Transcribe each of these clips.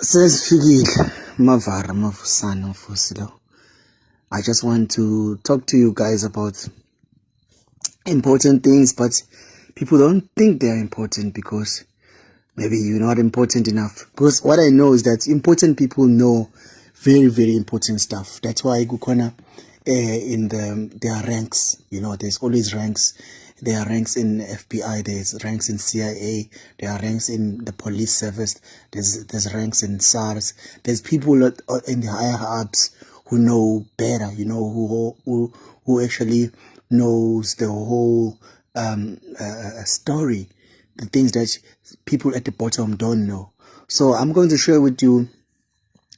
Sesifikile Mavara Mavusana Mfusilo. I just want to talk to you guys about important things, but people don't think they're important because maybe you're not important enough. Because what I know is that important people know very, very important stuff. That's why Gukona in their ranks, there's always ranks. There are ranks in FBI, there's ranks in CIA, there are ranks in the police service, there's ranks in SARS. There's people in the higher ups who know better, who actually knows the whole story, the things that people at the bottom don't know. So I'm going to share with you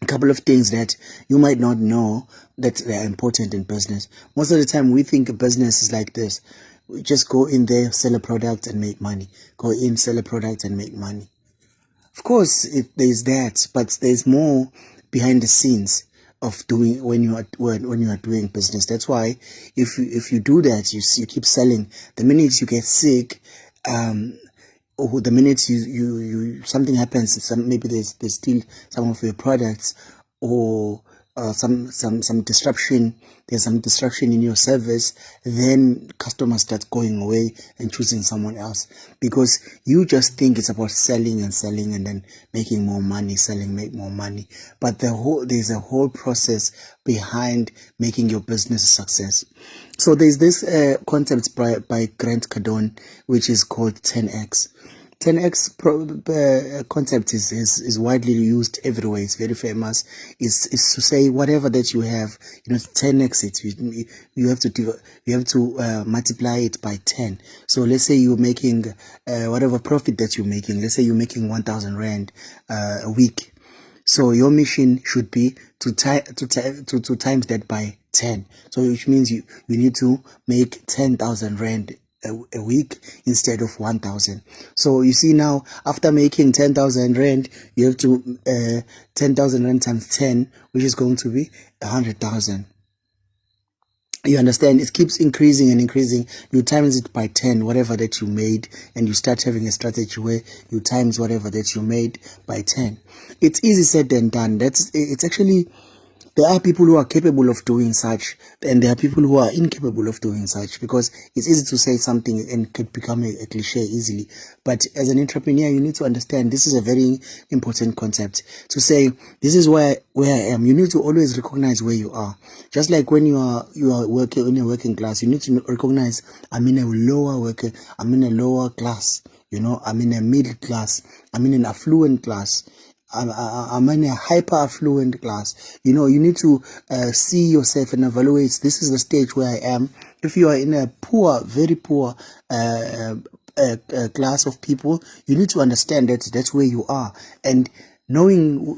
a couple of things that you might not know that they are important in business. Most of the time we think a business is like this. We just go in there, sell a product and make money. Go in, sell a product and make money. Of course, there's that, but there's more behind the scenes of doing when you are doing business. That's why if you do that, you keep selling. The minute you get sick, or the minute you something happens, maybe there's still some of your products, or some disruption, there's some disruption in your service, then customers start going away and choosing someone else, because you just think it's about selling and then making more money, make more money. But there's a whole process behind making your business a success. So there's this concept by Grant Cardone, which is called 10x. 10x concept is widely used everywhere. It's very famous. Is to say whatever that you have, 10x it. You have to multiply it by 10. So let's say you're making whatever profit that you're making. Let's say you're making 1,000 rand a week. So your mission should be to times that by 10. So which means you need to make 10,000 rand a week instead of 1,000. So you see now, after making 10,000 rand, you have to 10,000 rand times 10, which is going to be 100,000. You understand? It keeps increasing and increasing. You times it by 10, whatever that you made, and you start having a strategy where you times whatever that you made by 10. It's easy said than done. It's actually, there are people who are capable of doing such, and there are people who are incapable of doing such, because it's easy to say something and could become a cliche easily. But as an entrepreneur, you need to understand this is a very important concept. To say, this is where I am. You need to always recognize where you are. Just like when you are working in a working class, you need to recognize, I'm in a lower class. I'm in a middle class. I'm in an affluent class. I'm in a hyper affluent class. You need to see yourself and evaluate. This is the stage where I am. If you are in a poor, very poor class of people, you need to understand that that's where you are, and knowing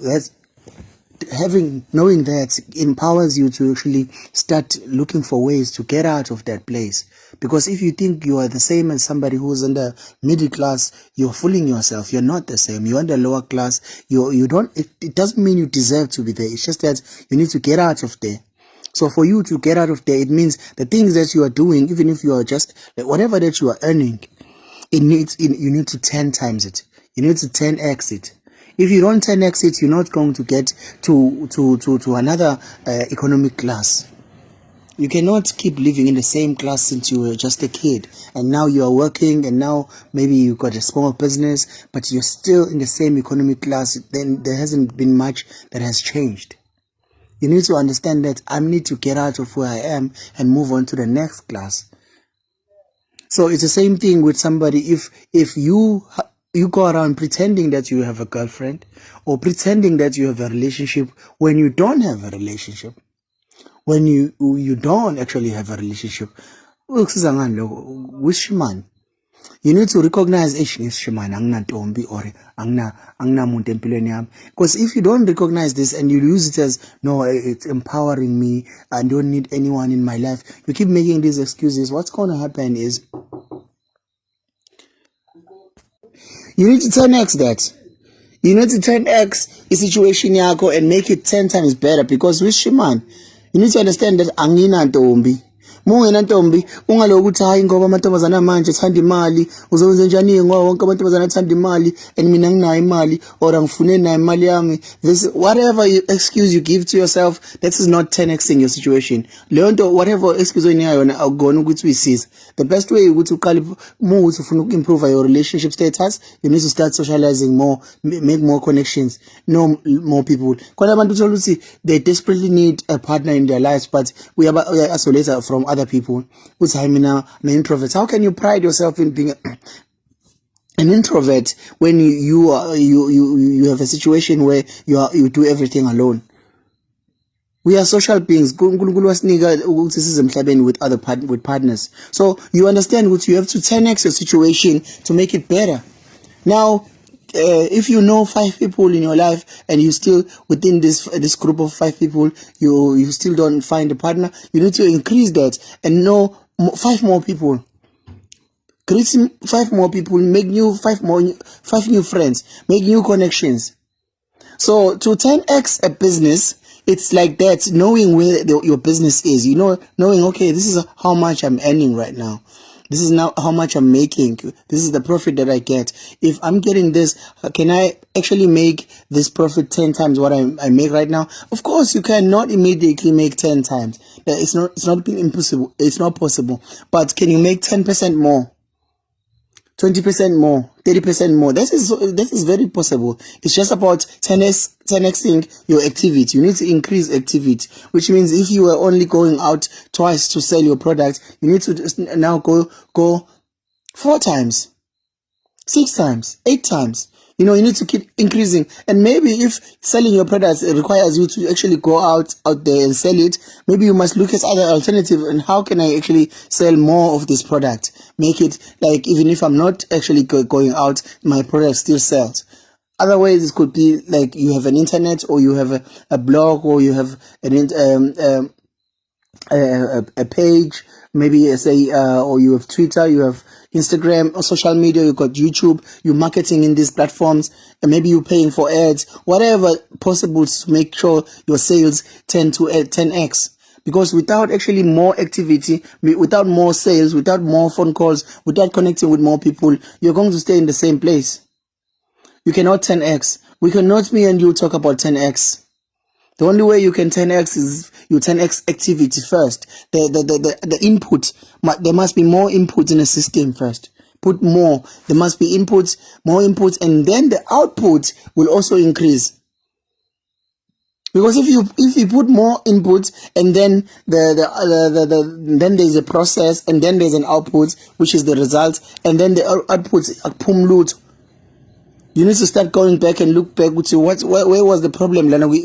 that empowers you to actually start looking for ways to get out of that place. Because if you think you are the same as somebody who's in the middle class, you're fooling yourself. You're not the same. You're in the lower class. It doesn't mean you deserve to be there. It's just that you need to get out of there. So for you to get out of there, it means the things that you are doing, even if you are just whatever that you are earning, you need to 10 times it. You need to 10x it. If you don't 10x it, you're not going to get to another economic class. You cannot keep living in the same class since you were just a kid, and now you are working, and now maybe you got a small business, but you're still in the same economic class. Then there hasn't been much that has changed. You need to understand that I need to get out of where I am and move on to the next class. So it's the same thing with somebody. If you go around pretending that you have a girlfriend, or pretending that you have a relationship when you don't have a relationship, when you don't actually have a relationship, which man? You need to recognize because if you don't recognize this and you use it as, no, it's empowering me, I don't need anyone in my life, you keep making these excuses, what's going to happen is you need to 10x that. You need to 10x the situation yako and make it 10 times better, because with Shiman, you need to understand that angina ntombi. Mungena ntombi ungaloku ukuthi hayi ngoba amantombazana manje athanda imali uzokwenza njani ngoba wonke amantombazana athanda imali and mina nginayo imali or angifune nayo imali yami. This whatever excuse you give to yourself, that is not 10xing your situation. Leyo nto whatever excuse oyinika yona akugona ukuthi uyisize. The best way ukuthi uqale ukuthi ufuna uku-improve your relationship status, you need to start socializing more, make more connections, know more people. Khona abantu uthola ukuthi they desperately need a partner in their lives, but we are isolated from other people. Uthi hayi mina I'm an introvert. How can you pride yourself in being an introvert when you have a situation where you do everything alone? We are social beings. uNkulunkulu wasinika ukuthi size emhlabeni with with partners. So you understand what you have to 10x your situation to make it better. Now, if you know 5 people in your life and you still within this group of 5 people you still don't find a partner, you need to increase that and know 5 more people. Create 5 more people, make 5 new friends, make new connections. So to 10x a business, it's like that, knowing where your business is, knowing, okay, this is how much I'm earning right now. This is now how much I'm making. This is the profit that I get. If I'm getting this, can I actually make this profit 10 times what I make right now? Of course, you cannot immediately make 10 times. It's not impossible. It's not possible. But can you make 10% more? 20% more, 30% more. That is very possible. It's just about 10xing your activity. You need to increase activity, which means if you are only going out twice to sell your product, you need to now go 4 times, 6 times, 8 times. You need to keep increasing. And maybe if selling your products requires you to actually go out there and sell it, maybe you must look at other alternatives and how can I actually sell more of this product? Make it like even if I'm not actually going out, my product still sells. Other ways it could be like you have an internet or you have a blog or you have a page, maybe say, or you have Twitter, you have Instagram or social media, you got YouTube, you're marketing in these platforms, and maybe you're paying for ads, whatever possible to make sure your sales tend to 10x. Because without actually more activity, without more sales, without more phone calls, without connecting with more people, you're going to stay in the same place. You cannot 10x. We cannot, me and you, talk about 10x. The only way you can 10x is you 10x activity first. The input, there must be more input in the system first. Put more. There must be inputs, more inputs, and then the output will also increase. Because if you put more inputs and then then there's a process and then there's an output which is the result and then the output accumulate. You need to start going back and look back to where was the problem, Lana, we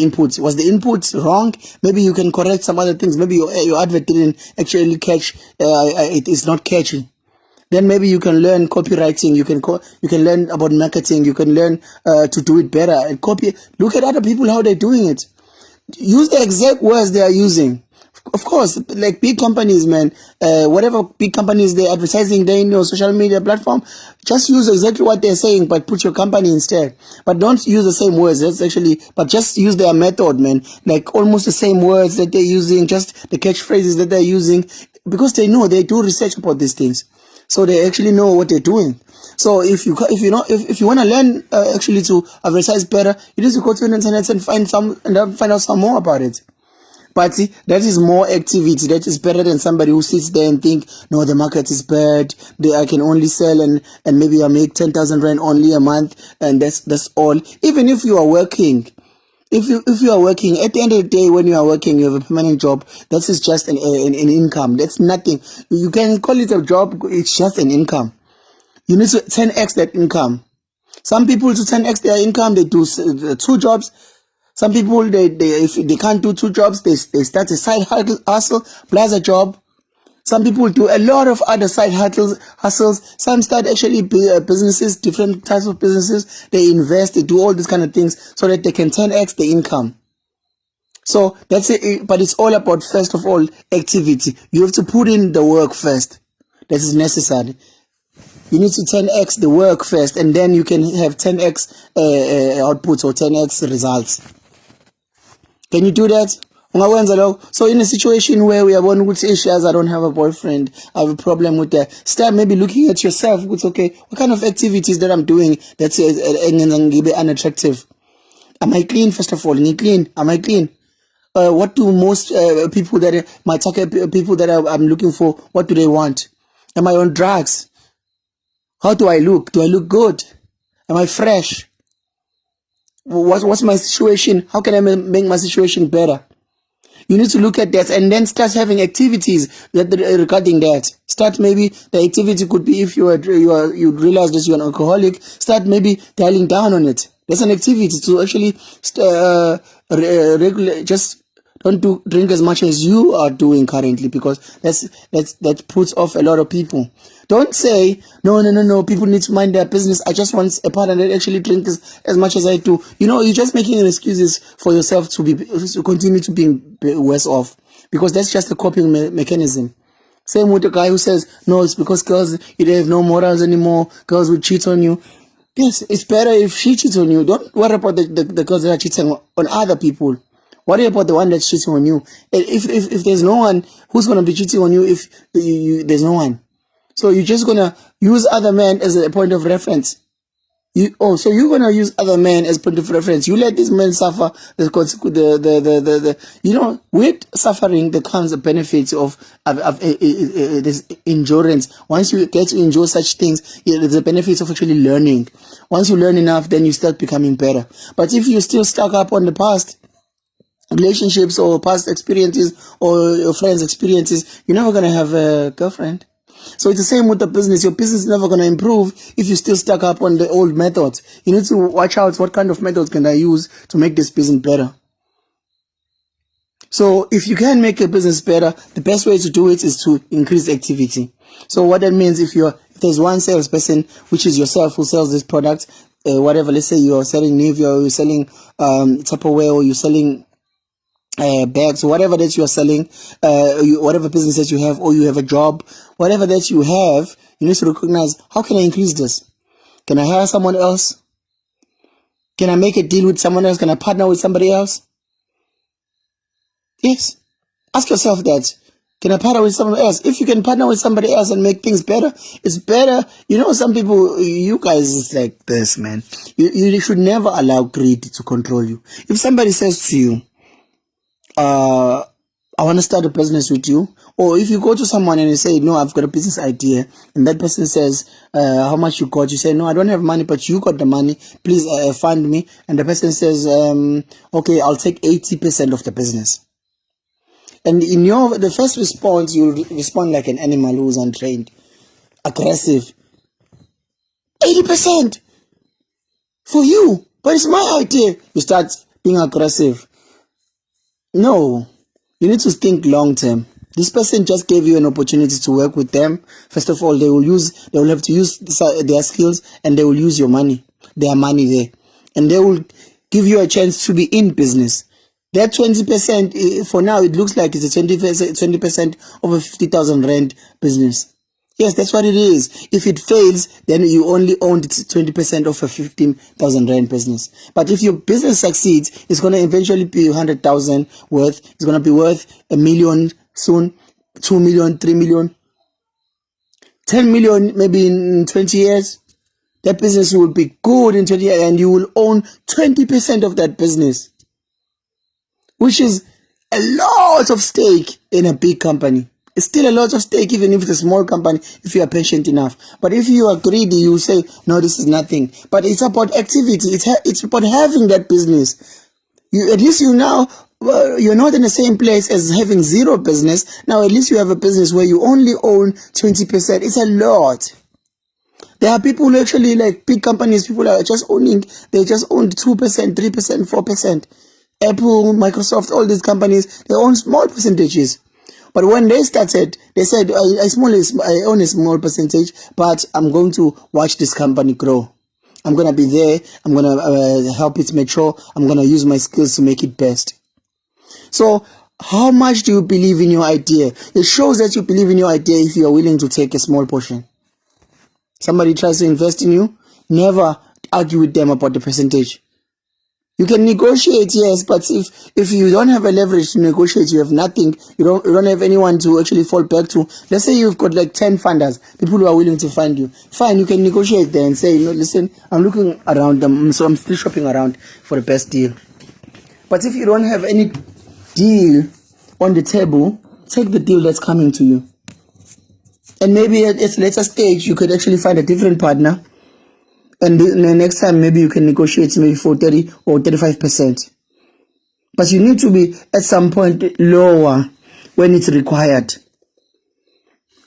input. Was the input wrong? Maybe you can correct some other things. Maybe your advert didn't actually catch, it is not catchy. Then maybe you can learn copywriting, you can learn about marketing, you can learn to do it better and copy. Look at other people, how they're doing it. Use the exact words they are using. Of course, like big companies, man, whatever big companies they're advertising there in your social media platform, just use exactly what they're saying, but put your company instead. But don't use the same words. But just use their method, man. Like almost the same words that they're using, just the catchphrases that they're using, because they know, they do research about these things. So they actually know what they're doing. So if you want to learn actually to advertise better, you need to go to the internet and find out some more about it. But that is more activity. That is better than somebody who sits there and think, no, the market is bad. I can only sell and maybe I make 10,000 rand only a month, and that's all. Even if you are working, if you are working, at the end of the day, when you are working, you have a permanent job. That is just an income. That's nothing. You can call it a job. It's just an income. You need to 10x that income. Some people, to 10x their income, they do 2 jobs. Some people, if they can't do 2 jobs, they start a side hustle plus a job. Some people do a lot of other side hustles. Some start actually businesses, different types of businesses. They invest, they do all these kind of things so that they can 10x the income. So that's it. But it's all about, first of all, activity. You have to put in the work first. That is necessary. You need to 10x the work first, and then you can have 10x outputs or 10x results. Can you do that? So in a situation where we are one good issues, I don't have a boyfriend, I have a problem with that. Start maybe looking at yourself. It's okay. What kind of activities that I'm doing that's unattractive? Am I clean? First of all, Am I clean? What do most people that my target people that I'm looking for? What do they want? Am I on drugs? How do I look? Do I look good? Am I fresh? What's my situation? How can I make my situation better? You need to look at that and then start having activities that regarding that. Start maybe the activity could be if you realize that you're an alcoholic. Start maybe dialing down on it. That's an activity to actually regulate. Just don't drink as much as you are doing currently, because that puts off a lot of people. Don't say no. People need to mind their business. I just want a partner that actually drinks as much as I do. You're just making excuses for yourself to continue to be worse off, because that's just a coping mechanism. Same with the guy who says no, it's because girls, you have no morals anymore. Girls will cheat on you. Yes, it's better if she cheats on you. Don't worry about the girls that are cheating on other people. Worry about the one that's cheating on you. If there's no one who's going to be cheating on you, if there's no one. So you're just going to use other men as a point of reference. So you're going to use other men as point of reference. You let these men suffer with suffering there comes the benefits of this endurance. Once you get to enjoy such things, there's the benefits of actually learning. Once you learn enough, then you start becoming better. But if you're still stuck up on the past relationships or past experiences or your friends' experiences, you're never going to have a girlfriend. So it's the same with the business. Your business is never going to improve if you're still stuck up on the old methods. You need to watch out, what kind of methods can I use to make this business better. So if you can make a business better, the best way to do it is to increase activity. So what that means, if there's one salesperson, which is yourself, who sells this product, whatever, let's say you're selling Nivea, or you're selling Tupperware, or you're selling bags, or whatever that you are selling, whatever business that you have, or you have a job, whatever that you have, you need to recognize, how can I increase this? Can I hire someone else? Can I make a deal with someone else? Can I partner with somebody else? Yes. Ask yourself that. Can I partner with someone else? If you can partner with somebody else and make things better, it's better. Some people, you guys, it's like this, man. You should never allow greed to control you. If somebody says to you, I want to start a business with you. Or if you go to someone and you say, no, I've got a business idea, and that person says, how much you got? You say, no, I don't have money, but you got the money. Please fund me. And the person says, okay, I'll take 80% of the business. And in the first response, you respond like an animal who's untrained, aggressive. 80% for you, but it's my idea. You start being aggressive. No, you need to think long term. This person just gave you an opportunity to work with them. First of all, they will have to use their skills, and they will use their money there, and they will give you a chance to be in business. That 20%, for now, it looks like it's a 20% of a 50,000 rand business. Yes, that's what it is. If it fails, then you only owned 20% of a 15,000 rand business. But if your business succeeds, it's going to eventually be 100,000 worth. It's going to be worth 1 million soon, 2 million, 3 million, 10 million maybe in 20 years. That business will be good in 20 years, and you will own 20% of that business, which is a lot of stake in a big company. It's still a lot of stake, even if it's a small company, if you are patient enough. But if you are greedy, you say, no, this is nothing. But it's about activity. It's about having that business. At least you're not in the same place as having zero business. Now, at least you have a business where you only own 20%. It's a lot. There are people who actually, like big companies, people are just they just own 2%, 3%, 4%. Apple, Microsoft, all these companies, they own small percentages. But when they started, they said, I own a small percentage, but I'm going to watch this company grow. I'm going to be there. I'm going to help it mature. I'm going to use my skills to make it best. So how much do you believe in your idea? It shows that you believe in your idea if you are willing to take a small portion. Somebody tries to invest in you, never argue with them about the percentage. You can negotiate, yes, but if you don't have a leverage to negotiate, you have nothing. You don't have anyone to actually fall back to. Let's say you've got like 10 funders, people who are willing to fund you. Fine, you can negotiate there and say, listen, I'm looking around them, so I'm still shopping around for the best deal. But if you don't have any deal on the table, take the deal that's coming to you. And maybe at a later stage, you could actually find a different partner. And the next time, maybe you can negotiate maybe for 30 or 35%. But you need to be at some point lower when it's required.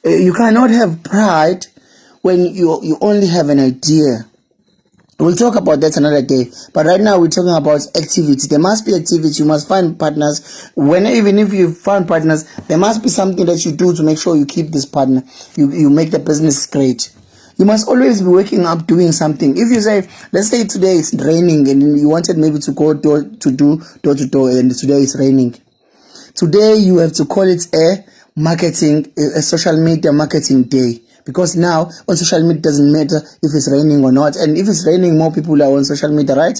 You cannot have pride when you only have an idea. We'll talk about that another day. But right now we're talking about activity. There must be activity. You must find partners. Even if you find partners, there must be something that you do to make sure you keep this partner. You make the business great. You must always be waking up doing something. If you say, let's say today it's raining and you wanted maybe to go door to door and today it's raining. Today you have to call it a social media marketing day. Because now on social media it doesn't matter if it's raining or not. And if it's raining, more people are on social media, right?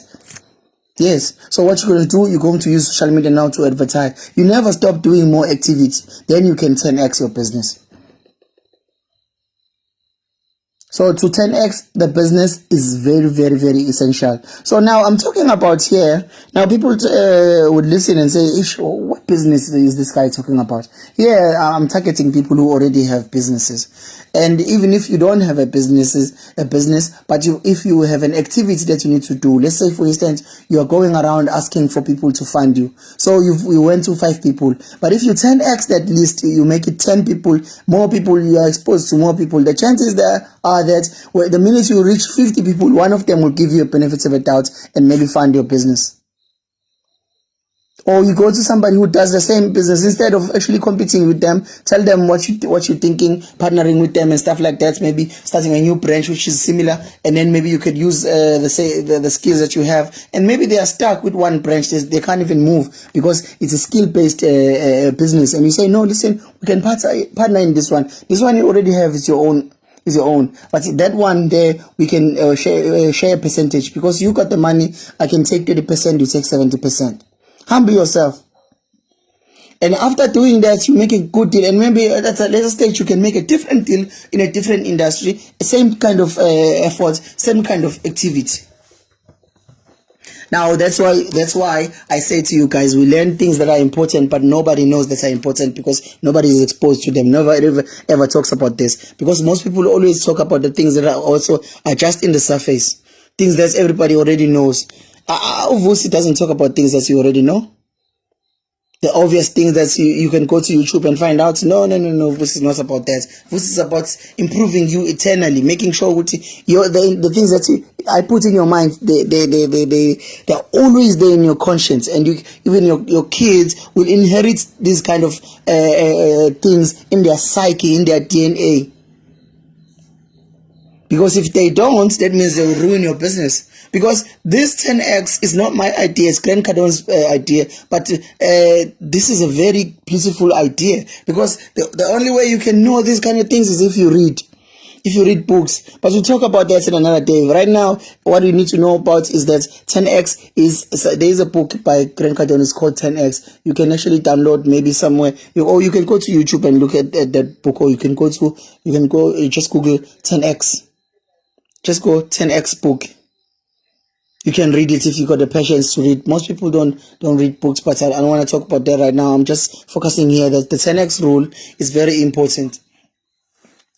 Yes. So what you're going to do, you're going to use social media now to advertise. You never stop doing more activity. Then you can 10x your business. So to 10x the business is very, very, very essential. So now I'm talking about here. Now people would listen and say, what business is this guy talking about? Yeah, I'm targeting people who already have businesses. And even if you don't have a business, but if you have an activity that you need to do, let's say for instance, you are going around asking for people to fund you. So you went to 5 people, but if you 10x that list, you make it 10 people, more people, you are exposed to more people. The chances there are that the minute you reach 50 people, one of them will give you a benefit of a doubt and maybe fund your business. Or you go to somebody who does the same business, instead of actually competing with them, tell them what you're thinking, partnering with them and stuff like that, maybe starting a new branch which is similar, and then maybe you could use the skills that you have, and maybe they are stuck with one branch, they can't even move because it's a skill-based business, and you say, no, listen, we can partner in this one you already have, is your own, but that one there we can share a percentage, because you got the money, I can take 30%, you take 70%. Humble yourself. And after doing that, you make a good deal. And maybe at a later stage, you can make a different deal in a different industry. Same kind of effort, same kind of activity. Now, that's why I say to you guys, we learn things that are important, but nobody knows that are important because nobody is exposed to them. Nobody ever talks about this. Because most people always talk about the things that are just in the surface. Things that everybody already knows. Vusi doesn't talk about things that you already know. The obvious things that you can go to YouTube and find out. No. Vusi is not about that. Vusi is about improving you eternally, making sure the things that I put in your mind, they're always there in your conscience, and even your kids will inherit these kind of things in their psyche, in their DNA. Because if they don't, that means they will ruin your business. Because this 10x is not my idea, it's Grant Cardone's idea, but this is a very beautiful idea. Because the only way you can know these kind of things is if you read books. But we'll talk about that in another day. Right now, what you need to know about is that 10x there is a book by Grant Cardone, it's called 10x. You can actually download maybe somewhere, or you can go to YouTube and look at that book, or you can just Google 10x. Just go 10x book. You can read it if you got the patience to read. Most people don't read books, but I don't want to talk about that right now. I'm just focusing here that the 10x rule is very important.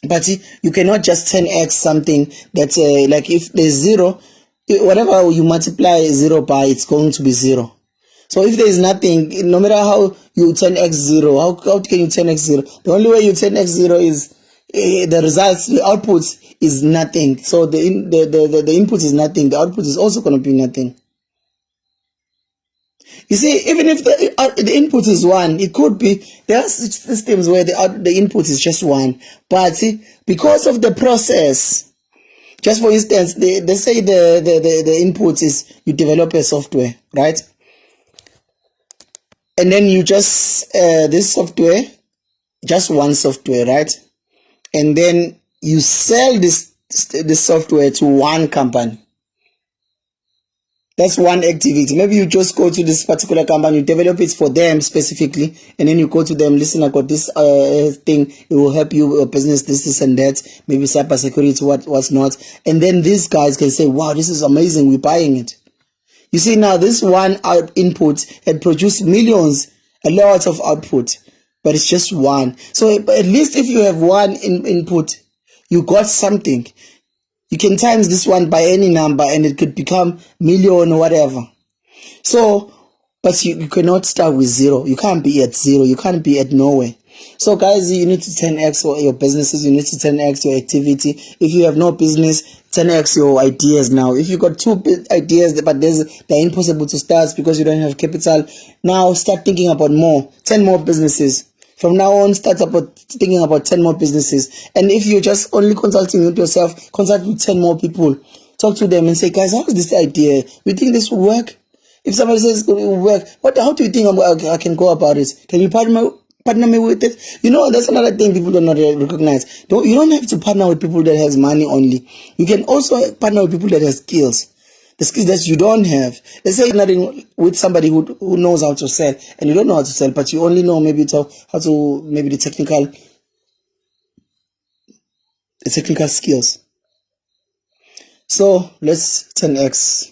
But you cannot just 10x something that's like if there's 0, whatever you multiply 0 by, it's going to be 0. So if there is nothing, no matter how you 10x 0, how can you 10x 0? The only way you 10x 0 is the results, the output is nothing. So the input is nothing. The output is also going to be nothing. You see, even if the input is 1, it could be, there are systems where the input is just 1. But because of the process, just for instance, they say the input is you develop a software, right? And then you just, this software, just one software, right? And then you sell this software to one company. That's one activity. Maybe you just go to this particular company, you develop it for them specifically, and then you go to them, listen, I got this thing, it will help you, your business, this and that, maybe cyber security, what's not. And then these guys can say, wow, this is amazing, we're buying it. You see, now this one input had produced millions, a lot of output, but it's just one. So at least if you have one input, you got something. You can times this one by any number and it could become million or whatever. So, but you cannot start with zero. You can't be at zero. You can't be at nowhere. So guys, you need to 10x your businesses. You need to 10x your activity. If you have no business, 10x your ideas now. If you got two ideas, but they're impossible to start because you don't have capital, now start thinking about more. 10 more businesses. From now on, start thinking about 10 more businesses. And if you're just only consulting with yourself, consult with 10 more people. Talk to them and say, guys, how is this idea? We think this will work? If somebody says it will work, how do you think I can go about it? Can you partner me with it? You know, that's another thing people do not recognize. You don't have to partner with people that has money only. You can also partner with people that have skills. The skills that you don't have. Let's say you're partnering with somebody who knows how to sell, and you don't know how to sell, but you only know maybe the technical skills. So let's 10x